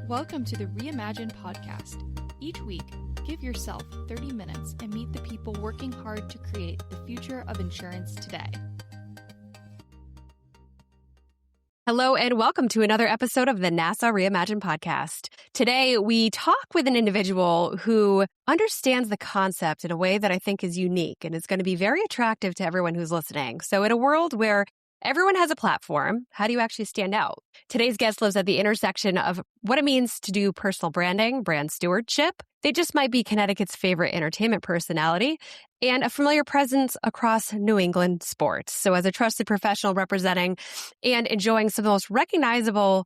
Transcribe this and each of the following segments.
Welcome to the Reimagine Podcast. Each week, give yourself 30 minutes and meet the people working hard to create the future of insurance today. Hello and welcome to another episode of the Nassau Reimagine Podcast. Today, we talk with an individual who understands the concept in a way that I think is unique and is going to be very attractive to everyone who's listening. So in a world where everyone has a platform, how do you actually stand out? Today's guest lives at the intersection of what it means to do personal branding, brand stewardship. They just might be Connecticut's favorite entertainment personality and a familiar presence across New England sports. So as a trusted professional representing and enjoying some of the most recognizable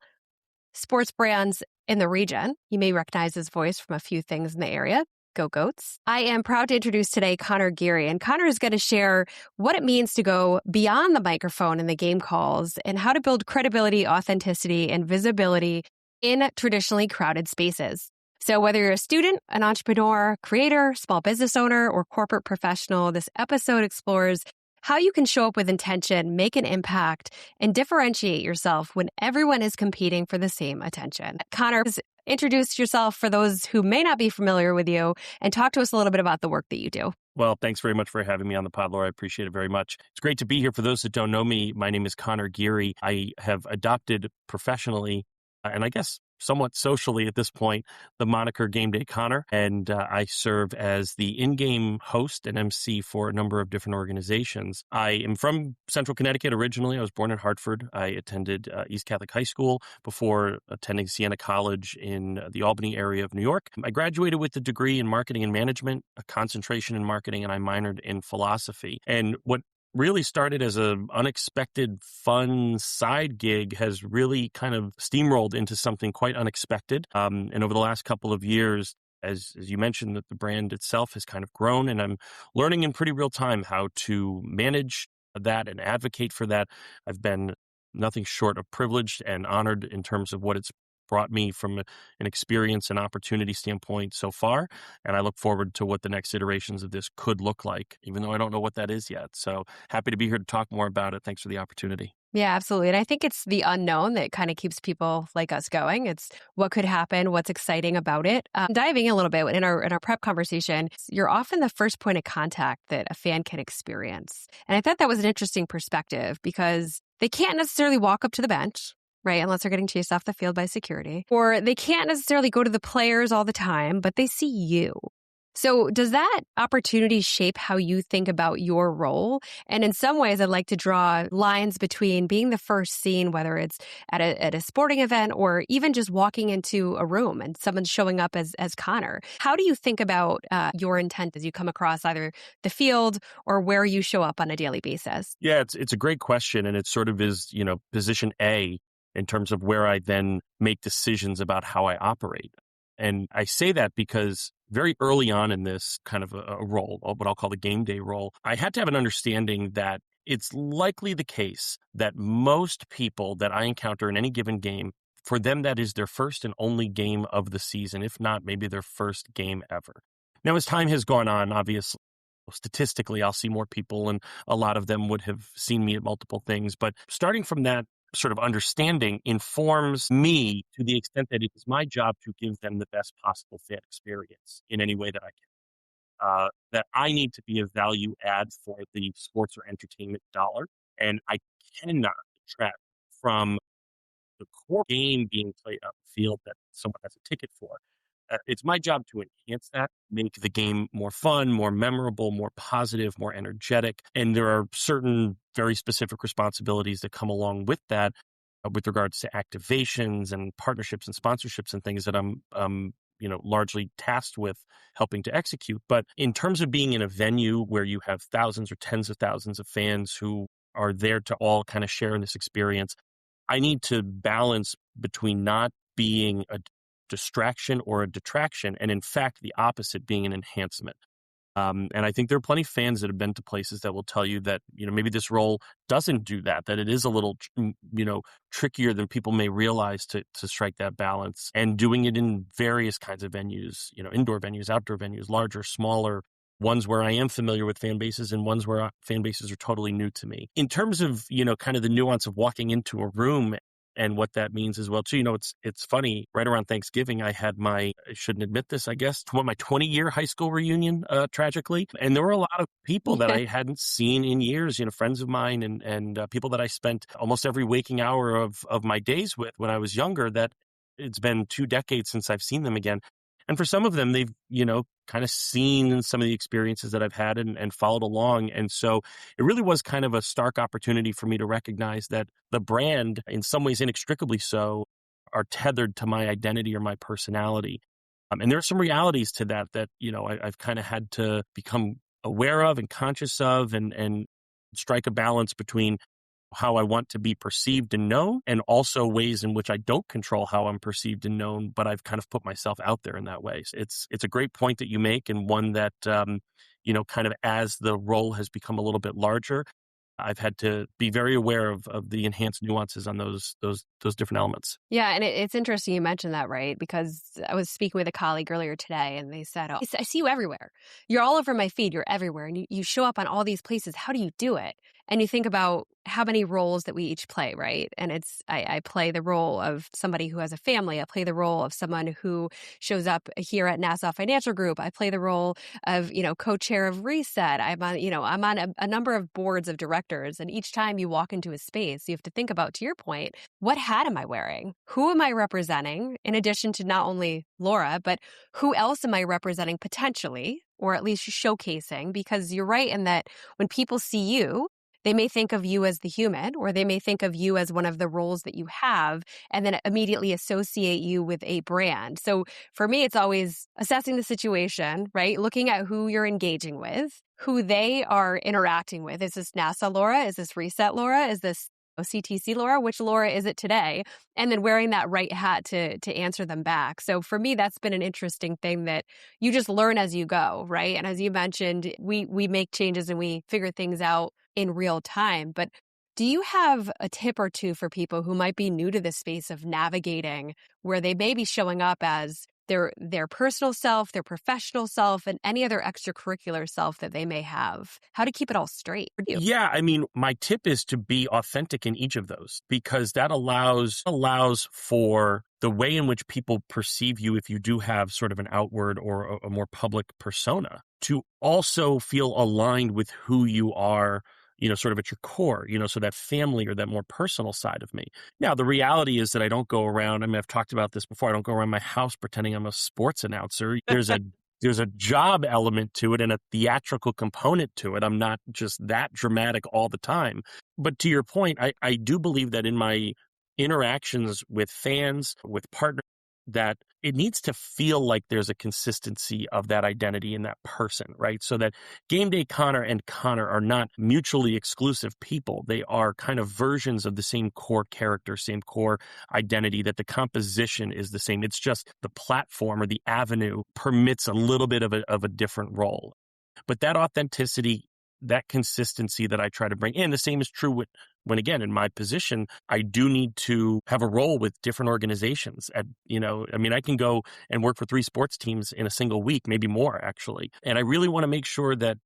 sports brands in the region, you may recognize his voice from a few things in the area. Go Goats. I am proud to introduce today Conor Geary, and Conor is going to share what it means to go beyond the microphone in the game calls and how to build credibility, authenticity, and visibility in traditionally crowded spaces. So whether you're a student, an entrepreneur, creator, small business owner, or corporate professional, this episode explores how you can show up with intention, make an impact, and differentiate yourself when everyone is competing for the same attention. Conor, introduce yourself for those who may not be familiar with you and talk to us a little bit about the work that you do. Well, thanks very much for having me on the pod, Laura. I appreciate it very much. It's great to be here. For those that don't know me, my name is Conor Geary. I have adopted professionally, and I guess somewhat socially at this point, the moniker GameDayConor, and I serve as the in-game host and MC for a number of different organizations. I am from Central Connecticut originally. I was born in Hartford. I attended East Catholic High School before attending Siena College in the Albany area of New York. I graduated with a degree in marketing and management, a concentration in marketing, and I minored in philosophy. And what really started as an unexpected, fun side gig has really kind of steamrolled into something quite unexpected. And over the last couple of years, as you mentioned, that the brand itself has kind of grown, and I'm learning in pretty real time how to manage that and advocate for that. I've been nothing short of privileged and honored in terms of what it's brought me from an experience and opportunity standpoint so far. And I look forward to what the next iterations of this could look like, even though I don't know what that is yet. So happy to be here to talk more about it. Thanks for the opportunity. Yeah, absolutely. And I think it's the unknown that kind of keeps people like us going. It's what could happen, what's exciting about it. Diving in a little bit in our prep conversation, you're often the first point of contact that a fan can experience. And I thought that was an interesting perspective because they can't necessarily walk up to the bench, right? Unless they're getting chased off the field by security. Or they can't necessarily go to the players all the time, but they see you. So does that opportunity shape how you think about your role? And in some ways, I'd like to draw lines between being the first seen, whether it's at a sporting event or even just walking into a room and someone's showing up as Conor. How do you think about your intent as you come across either the field or where you show up on a daily basis? Yeah, it's a great question. And it sort of is, position A in terms of where I then make decisions about how I operate. And I say that because very early on in this kind of a role, what I'll call the game day role, I had to have an understanding that it's likely the case that most people that I encounter in any given game, for them, that is their first and only game of the season, if not maybe their first game ever. Now, as time has gone on, obviously, statistically, I'll see more people, and a lot of them would have seen me at multiple things. But starting from that sort of understanding informs me to the extent that it is my job to give them the best possible fan experience in any way that I can. That I need to be a value add for the sports or entertainment dollar, and I cannot detract from the core game being played on the field that someone has a ticket for. It's my job to enhance that, make the game more fun, more memorable, more positive, more energetic. And there are certain very specific responsibilities that come along with that with regards to activations and partnerships and sponsorships and things that I'm largely tasked with helping to execute. But in terms of being in a venue where you have thousands or tens of thousands of fans who are there to all kind of share in this experience, I need to balance between not being a distraction or a detraction, and in fact, the opposite being an enhancement. And I think there are plenty of fans that have been to places that will tell you that, maybe this role doesn't do that it is a little, trickier than people may realize to strike that balance, and doing it in various kinds of venues, indoor venues, outdoor venues, larger, smaller, ones where I am familiar with fan bases and ones where fan bases are totally new to me. In terms of, kind of the nuance of walking into a room And what that means as well, too, it's funny, right around Thanksgiving, I shouldn't admit this, I guess, my 20-year high school reunion, tragically. And there were a lot of people that I hadn't seen in years, friends of mine and people that I spent almost every waking hour of my days with when I was younger, that it's been 2 decades since I've seen them again. And for some of them, they've, kind of seen some of the experiences that I've had and followed along. And so it really was kind of a stark opportunity for me to recognize that the brand, in some ways inextricably so, are tethered to my identity or my personality. And there are some realities to that, I've kind of had to become aware of and conscious of and strike a balance between how I want to be perceived and known, and also ways in which I don't control how I'm perceived and known, but I've kind of put myself out there in that way. So it's a great point that you make, and one that, kind of as the role has become a little bit larger, I've had to be very aware of the enhanced nuances on those different elements. Yeah, and it's interesting you mentioned that, right? Because I was speaking with a colleague earlier today, and they said, "Oh, I see you everywhere. You're all over my feed. You're everywhere, and you show up on all these places. How do you do it?" And you think about how many roles that we each play, right? And I play the role of somebody who has a family. I play the role of someone who shows up here at Nassau Financial Group. I play the role of, co-chair of Reset. I'm on a number of boards of directors. And each time you walk into a space, you have to think about, to your point, what hat am I wearing? Who am I representing? In addition to not only Laura, but who else am I representing potentially, or at least showcasing? Because you're right in that when people see you, they may think of you as the human, or they may think of you as one of the roles that you have, and then immediately associate you with a brand. So for me, it's always assessing the situation, right? Looking at who you're engaging with, who they are interacting with. Is this NASA Laura? Is this Reset Laura? Is this CTC Laura? Which Laura is it today? And then wearing that right hat to answer them back. So for me, that's been an interesting thing that you just learn as you go, right? And as you mentioned, we make changes and we figure things out in real time. But do you have a tip or two for people who might be new to this space of navigating, where they may be showing up as their personal self, their professional self, and any other extracurricular self that they may have? How to keep it all straight for you? Yeah, my tip is to be authentic in each of those, because that allows for the way in which people perceive you, if you do have sort of an outward or a more public persona, to also feel aligned with who you are, sort of at your core, so that family or that more personal side of me. Now, the reality is that I don't go around, I've talked about this before, I don't go around my house pretending I'm a sports announcer. There's a job element to it and a theatrical component to it. I'm not just that dramatic all the time. But to your point, I do believe that in my interactions with fans, with partners, that it needs to feel like there's a consistency of that identity in that person, right? So that GameDayConor and Conor are not mutually exclusive people. They are kind of versions of the same core character, same core identity, that the composition is the same. It's just the platform or the avenue permits a little bit of a different role. But that authenticity, that consistency that I try to bring in, the same is true when again, in my position, I do need to have a role with different organizations. I can go and work for 3 sports teams in a single week, maybe more actually. And I really want to make sure that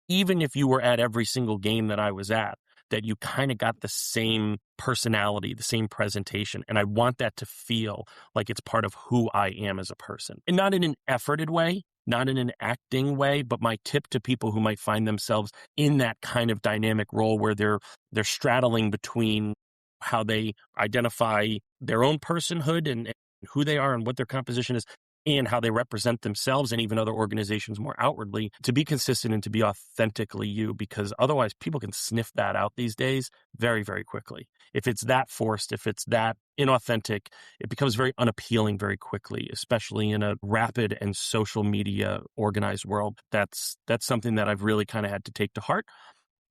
even if you were at every single game that I was at, that you kind of got the same personality, the same presentation. And I want that to feel like it's part of who I am as a person. And not in an efforted way, not in an acting way, but my tip to people who might find themselves in that kind of dynamic role where they're straddling between how they identify their own personhood and who they are and what their composition is, and how they represent themselves and even other organizations more outwardly, to be consistent and to be authentically you, because otherwise people can sniff that out these days very, very quickly. If it's that forced, if it's that inauthentic, it becomes very unappealing very quickly, especially in a rapid and social media organized world. That's something that I've really kind of had to take to heart.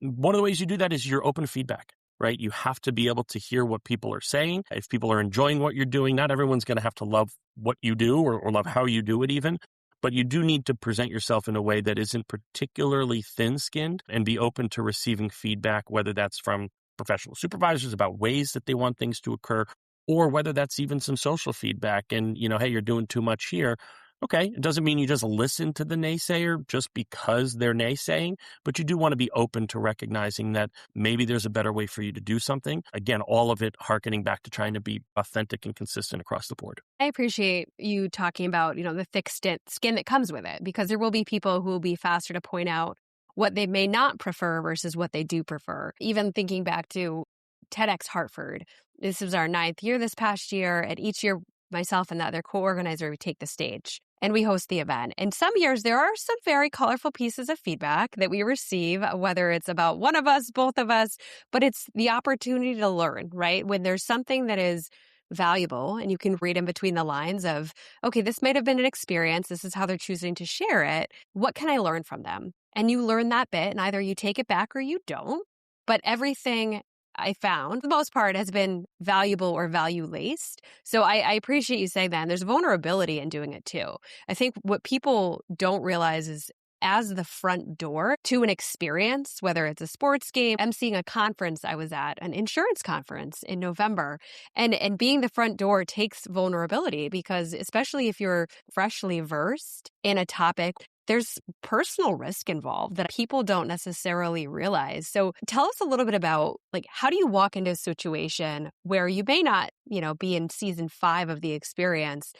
One of the ways you do that is your open feedback. Right? You have to be able to hear what people are saying. If people are enjoying what you're doing, not everyone's going to have to love what you do or love how you do it even, but you do need to present yourself in a way that isn't particularly thin-skinned, and be open to receiving feedback, whether that's from professional supervisors about ways that they want things to occur, or whether that's even some social feedback and, hey, you're doing too much here. Okay, it doesn't mean you just listen to the naysayer just because they're naysaying, but you do want to be open to recognizing that maybe there's a better way for you to do something. Again, all of it hearkening back to trying to be authentic and consistent across the board. I appreciate you talking about, the thick skin that comes with it, because there will be people who will be faster to point out what they may not prefer versus what they do prefer. Even thinking back to TEDx Hartford, this was our 9th year this past year, and each year myself and the other co-organizer, we take the stage and we host the event. And some years there are some very colorful pieces of feedback that we receive, whether it's about one of us, both of us, but it's the opportunity to learn, right? When there's something that is valuable and you can read in between the lines of, okay, this might have been an experience. This is how they're choosing to share it. What can I learn from them? And you learn that bit and either you take it back or you don't. But everything I found, for the most part, has been valuable or value-laced. So I appreciate you saying that. And there's vulnerability in doing it too. I think what people don't realize is as the front door to an experience, whether it's a sports game, emceeing a conference I was at, an insurance conference in November, and being the front door takes vulnerability because especially if you're freshly versed in a topic, there's personal risk involved that people don't necessarily realize. So tell us a little bit about how do you walk into a situation where you may not, be in season 5 of the experience.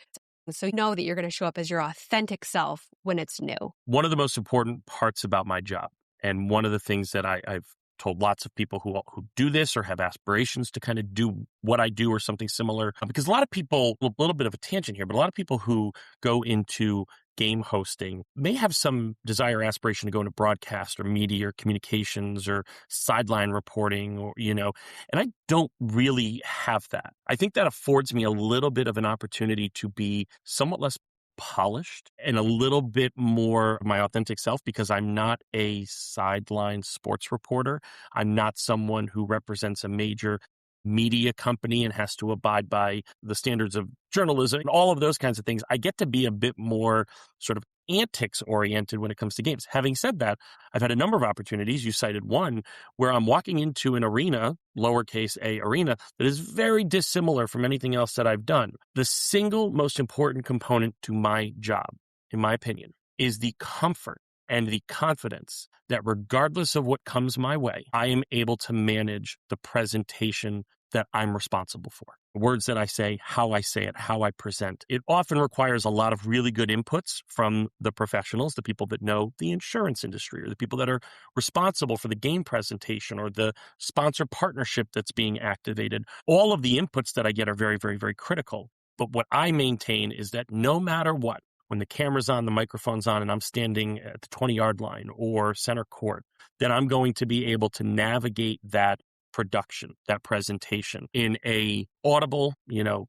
So you know that you're going to show up as your authentic self when it's new. One of the most important parts about my job, and one of the things that I've told lots of people who do this or have aspirations to kind of do what I do or something similar, because a lot of people, a little bit of a tangent here, but a lot of people who go into game hosting may have some desire or aspiration to go into broadcast or media or communications or sideline reporting or, and I don't really have that. I think that affords me a little bit of an opportunity to be somewhat less polished and a little bit more my authentic self because I'm not a sideline sports reporter. I'm not someone who represents a major media company and has to abide by the standards of journalism and all of those kinds of things. I get to be a bit more sort of antics oriented when it comes to games. Having said that, I've had a number of opportunities. You cited one where I'm walking into an arena, lowercase a arena, that is very dissimilar from anything else that I've done. The single most important component to my job, in my opinion, is the comfort and the confidence that regardless of what comes my way, I am able to manage the presentation that I'm responsible for. Words that I say, how I say it, how I present. It often requires a lot of really good inputs from the professionals, the people that know the insurance industry or the people that are responsible for the game presentation or the sponsor partnership that's being activated. All of the inputs that I get are very, very, very critical. But what I maintain is that no matter what, when the camera's on, the microphone's on, and I'm standing at the 20-yard line or center court, then I'm going to be able to navigate that production, that presentation in a audible,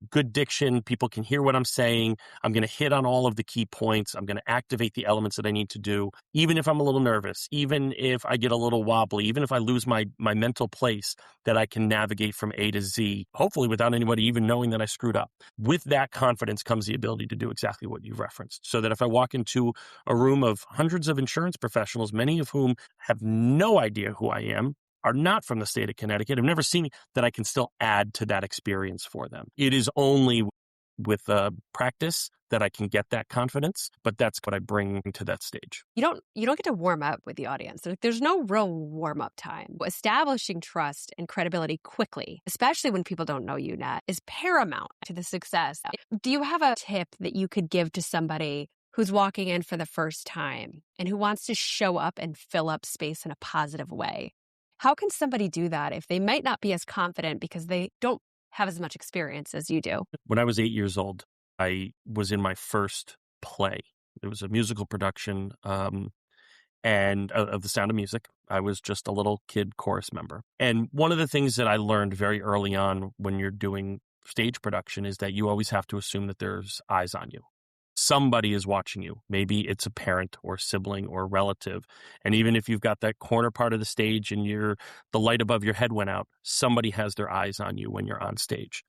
good diction. People can hear what I'm saying. I'm going to hit on all of the key points. I'm going to activate the elements that I need to do, even if I'm a little nervous, even if I get a little wobbly, even if I lose my mental place, that I can navigate from A to Z, hopefully without anybody even knowing that I screwed up. With that confidence comes the ability to do exactly what you've referenced. So that if I walk into a room of hundreds of insurance professionals, many of whom have no idea who I am, are not from the state of Connecticut, have never seen me, that I can still add to that experience for them. It is only with practice that I can get that confidence, but that's what I bring to that stage. You don't get to warm up with the audience. There's no real warm-up time. Establishing trust and credibility quickly, especially when people don't know you yet, is paramount to the success. Do you have a tip that you could give to somebody who's walking in for the first time and who wants to show up and fill up space in a positive way? How can somebody do that if they might not be as confident because they don't have as much experience as you do? When I was 8 years old, I was in my first play. It was a musical production and of The Sound of Music. I was just a little kid chorus member. And one of the things that I learned very early on when you're doing stage production is that you always have to assume that there's eyes on you. Somebody is watching you. Maybe it's a parent or sibling or relative. And even if you've got that corner part of the stage and the light above your head went out, somebody has their eyes on you when you're on stage.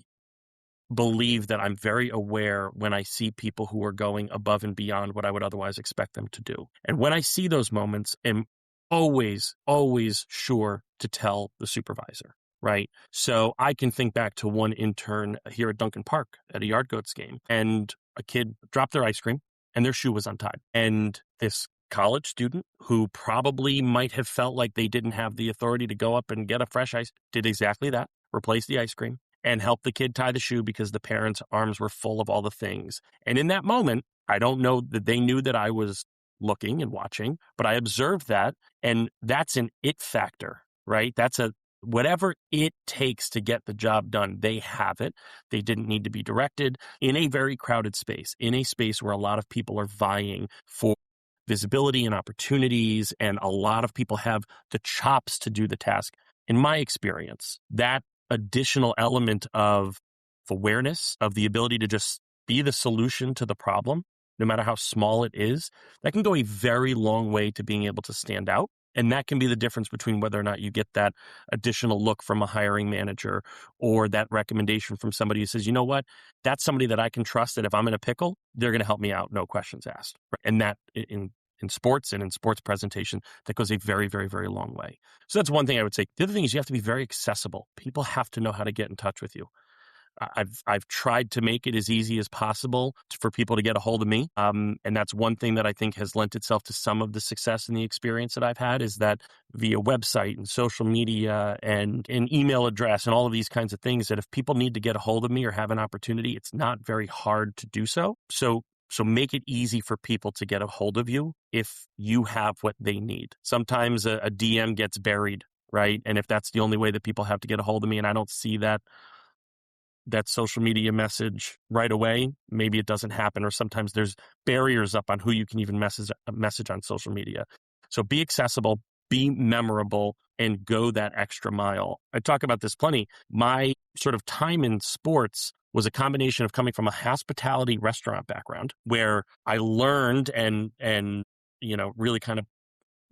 Believe that I'm very aware when I see people who are going above and beyond what I would otherwise expect them to do. And when I see those moments, I'm always, always sure to tell the supervisor. Right. So I can think back to one intern here at Duncan Park at a Yard Goats game, and a kid dropped their ice cream and their shoe was untied. And this college student who probably might have felt like they didn't have the authority to go up and get a fresh ice did exactly that, replaced the ice cream and helped the kid tie the shoe because the parents' arms were full of all the things. And in that moment, I don't know that they knew that I was looking and watching, but I observed that. And that's an it factor, right? That's whatever it takes to get the job done, they have it. They didn't need to be directed in a very crowded space, in a space where a lot of people are vying for visibility and opportunities, and a lot of people have the chops to do the task. In my experience, that additional element of awareness, of the ability to just be the solution to the problem, no matter how small it is, that can go a very long way to being able to stand out. And that can be the difference between whether or not you get that additional look from a hiring manager or that recommendation from somebody who says, you know what, that's somebody that I can trust that if I'm in a pickle, they're going to help me out, no questions asked. And that in sports and in sports presentation, that goes a very, very, very long way. So that's one thing I would say. The other thing is you have to be very accessible. People have to know how to get in touch with you. I've tried to make it as easy as possible for people to get a hold of me. And that's one thing that I think has lent itself to some of the success and the experience that I've had, is that via website and social media and an email address and all of these kinds of things, that if people need to get a hold of me or have an opportunity, it's not very hard to do so. So make it easy for people to get a hold of you if you have what they need. Sometimes a DM gets buried, right? And if that's the only way that people have to get a hold of me and I don't see that social media message right away, maybe it doesn't happen. Or sometimes there's barriers up on who you can even message on social media. So be accessible, be memorable, and go that extra mile. I talk about this plenty. My sort of time in sports was a combination of coming from a hospitality restaurant background where I learned and really kind of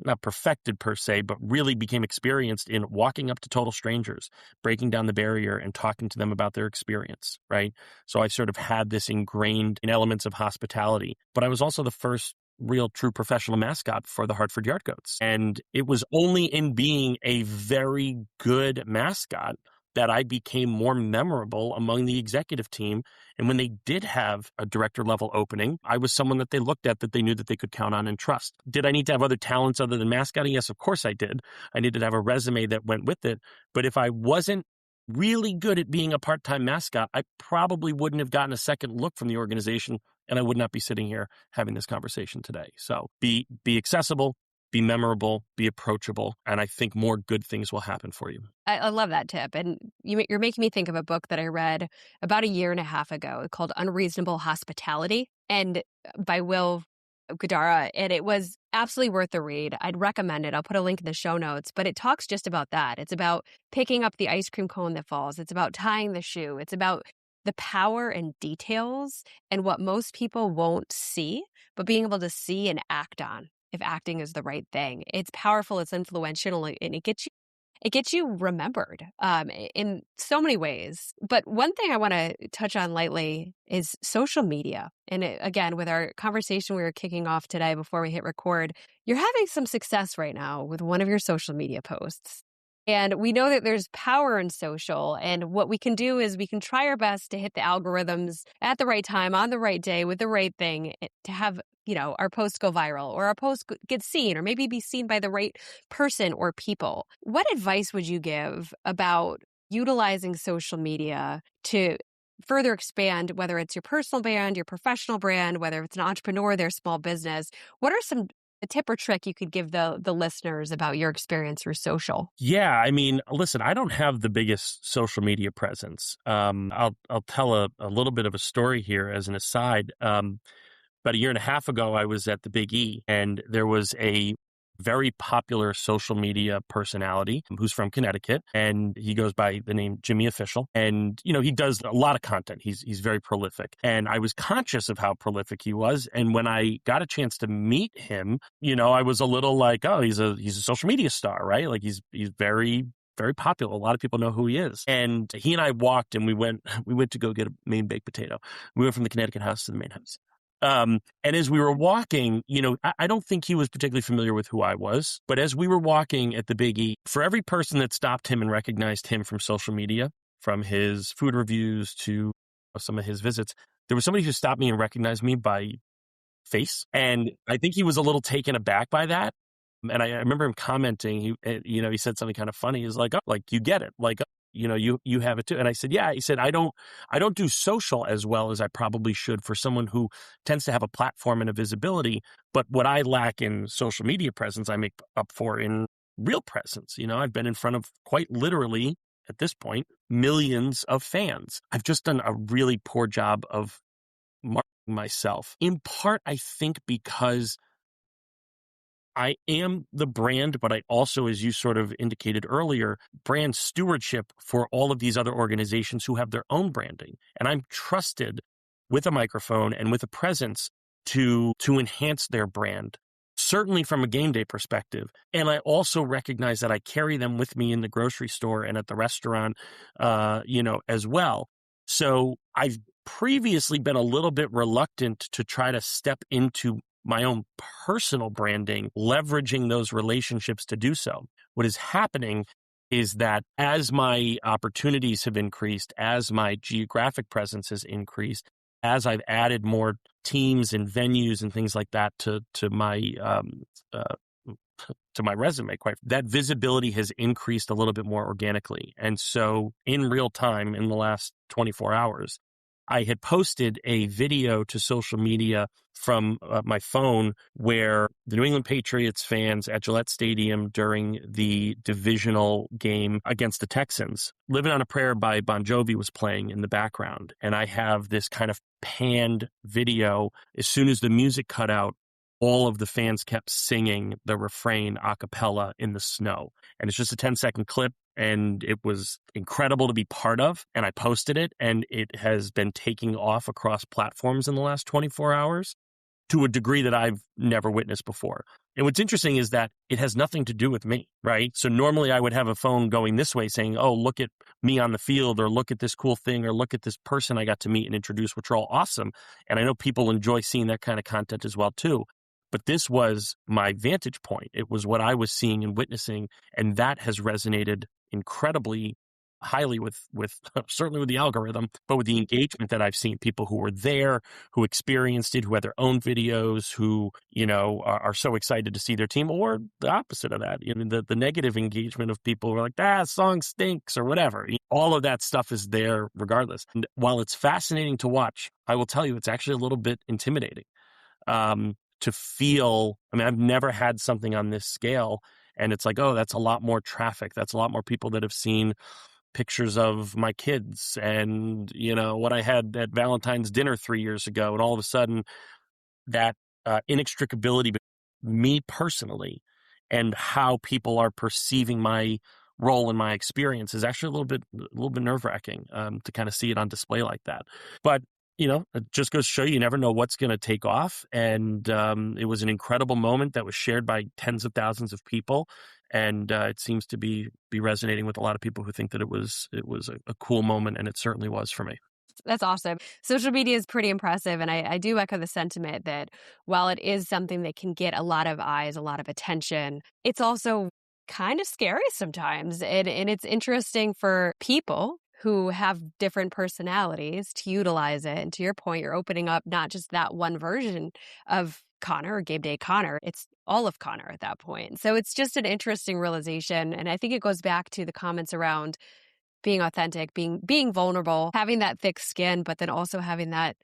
not perfected per se, but really became experienced in walking up to total strangers, breaking down the barrier and talking to them about their experience, right? So I sort of had this ingrained in elements of hospitality, but I was also the first real true professional mascot for the Hartford Yard Goats. And it was only in being a very good mascot that I became more memorable among the executive team. And when they did have a director level opening, I was someone that they looked at that they knew that they could count on and trust. Did I need to have other talents other than mascotting? Yes, of course I did. I needed to have a resume that went with it. But if I wasn't really good at being a part-time mascot, I probably wouldn't have gotten a second look from the organization, and I would not be sitting here having this conversation today. So be accessible, be memorable, be approachable, and I think more good things will happen for you. I love that tip. And you're making me think of a book that I read about a year and a half ago called Unreasonable Hospitality, and by Will Guidara, and it was absolutely worth the read. I'd recommend it. I'll put a link in the show notes, but it talks just about that. It's about picking up the ice cream cone that falls. It's about tying the shoe. It's about the power and details and what most people won't see, but being able to see and act on if acting is the right thing. It's powerful, it's influential, and it gets you remembered in so many ways. But one thing I want to touch on lightly is social media. And again, with our conversation we were kicking off today before we hit record, you're having some success right now with one of your social media posts. And we know that there's power in social. And what we can do is we can try our best to hit the algorithms at the right time, on the right day, with the right thing, to have our post go viral or our post get seen or maybe be seen by the right person or people. What advice would you give about utilizing social media to further expand, whether it's your personal brand, your professional brand, whether it's an entrepreneur, their small business? What are a tip or trick you could give the listeners about your experience through social? Yeah, I mean, listen, I don't have the biggest social media presence. I'll tell a little bit of a story here as an aside. About a year and a half ago, I was at the Big E, and there was a very popular social media personality who's from Connecticut, and he goes by the name Jimmy Official. And, he does a lot of content. He's very prolific. And I was conscious of how prolific he was. And when I got a chance to meet him, I was a little like, oh, he's a social media star, right? Like he's very, very popular. A lot of people know who he is. And he and I walked, and we went to go get a Maine baked potato. We went from the Connecticut house to the Maine house. And as we were walking, I don't think he was particularly familiar with who I was, but as we were walking at the Big E, for every person that stopped him and recognized him from social media, from his food reviews to some of his visits, there was somebody who stopped me and recognized me by face. And I think he was a little taken aback by that. And I remember him commenting, he said something kind of funny. He's like, oh, like, you get it. Like, you have it too. And I said, yeah. He said, I don't do social as well as I probably should for someone who tends to have a platform and a visibility. But what I lack in social media presence, I make up for in real presence. I've been in front of, quite literally at this point, millions of fans. I've just done a really poor job of marketing myself. In part, I think because I am the brand, but I also, as you sort of indicated earlier, brand stewardship for all of these other organizations who have their own branding. And I'm trusted with a microphone and with a presence to enhance their brand, certainly from a game day perspective. And I also recognize that I carry them with me in the grocery store and at the restaurant, as well. So I've previously been a little bit reluctant to try to step into my own personal branding, leveraging those relationships to do so. What is happening is that as my opportunities have increased, as my geographic presence has increased, as I've added more teams and venues and things like that to my resume, that visibility has increased a little bit more organically. And so in real time, in the last 24 hours, I had posted a video to social media from my phone where the New England Patriots fans at Gillette Stadium during the divisional game against the Texans, Living on a Prayer by Bon Jovi was playing in the background. And I have this kind of panned video. As soon as the music cut out, all of the fans kept singing the refrain a cappella in the snow. And it's just a 10-second clip. And it was incredible to be part of. And I posted it, and it has been taking off across platforms in the last 24 hours to a degree that I've never witnessed before. And what's interesting is that it has nothing to do with me, right? So normally I would have a phone going this way saying, oh, look at me on the field, or look at this cool thing, or look at this person I got to meet and introduce, which are all awesome. And I know people enjoy seeing that kind of content as well, too. But this was my vantage point. It was what I was seeing and witnessing, and that has resonated incredibly highly with certainly with the algorithm, but with the engagement that I've seen. People who were there, who experienced it, who had their own videos, who are so excited to see their team, or the opposite of that. The negative engagement of people who are like, song stinks or whatever. All of that stuff is there regardless. And while it's fascinating to watch, I will tell you it's actually a little bit intimidating. To feel, I've never had something on this scale, and it's like, oh, that's a lot more traffic. That's a lot more people that have seen pictures of my kids and, what I had at Valentine's dinner 3 years ago. And all of a sudden that inextricability between me personally and how people are perceiving my role in my experience is actually a little bit nerve-wracking to kind of see it on display like that. But it just goes to show you never know what's going to take off. And it was an incredible moment that was shared by tens of thousands of people. And it seems to be resonating with a lot of people who think that it was a cool moment. And it certainly was for me. That's awesome. Social media is pretty impressive. And I do echo the sentiment that while it is something that can get a lot of eyes, a lot of attention, it's also kind of scary sometimes. And it's interesting for people who have different personalities to utilize it. And to your point, you're opening up not just that one version of Conor or GameDayConor, it's all of Conor at that point. So it's just an interesting realization. And I think it goes back to the comments around being authentic, being vulnerable, having that thick skin, but then also having that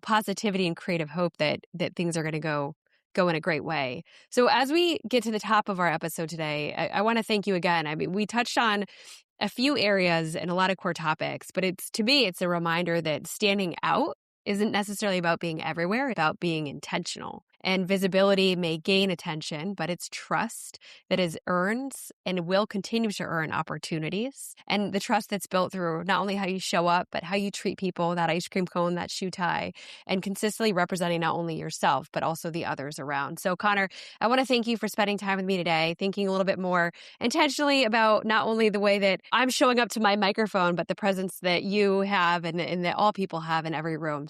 positivity and creative hope that things are going to go in a great way. So as we get to the top of our episode today, I want to thank you again. We touched on a few areas and a lot of core topics, but to me, it's a reminder that standing out isn't necessarily about being everywhere, about being intentional. And visibility may gain attention, but it's trust that is earned and will continue to earn opportunities. And the trust that's built through not only how you show up, but how you treat people, that ice cream cone, that shoe tie, and consistently representing not only yourself, but also the others around. So Conor, I want to thank you for spending time with me today, thinking a little bit more intentionally about not only the way that I'm showing up to my microphone, but the presence that you have and that all people have in every room.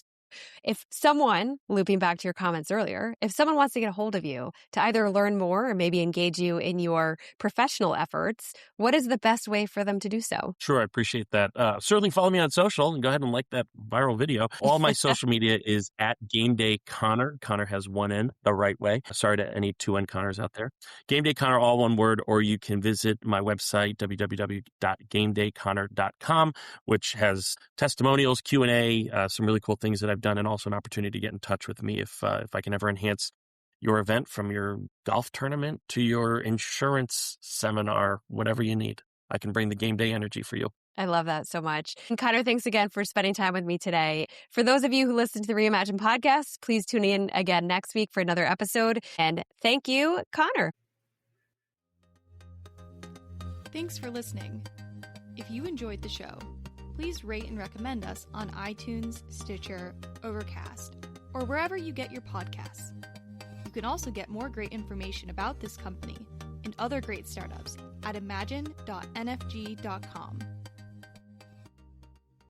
If someone, looping back to your comments earlier, if someone wants to get a hold of you to either learn more or maybe engage you in your professional efforts, what is the best way for them to do so? Sure, I appreciate that. Certainly follow me on social and go ahead and like that viral video. All my social media is at GameDayConor. Connor has one N the right way. Sorry to any two N Connors out there. GameDayConor, all one word, or you can visit my website, www.GameDayConor.com, which has testimonials, Q&A, some really cool things that I've done, and also an opportunity to get in touch with me if I can ever enhance your event, from your golf tournament to your insurance seminar, whatever you need. I can bring the game day energy for you. I love that so much. And Conor, thanks again for spending time with me today. For those of you who listen to the Reimagine podcast, please tune in again next week for another episode. And thank you, Conor. Thanks for listening. If you enjoyed the show, please rate and recommend us on iTunes, Stitcher, Overcast, or wherever you get your podcasts. You can also get more great information about this company and other great startups at imagine.nfg.com.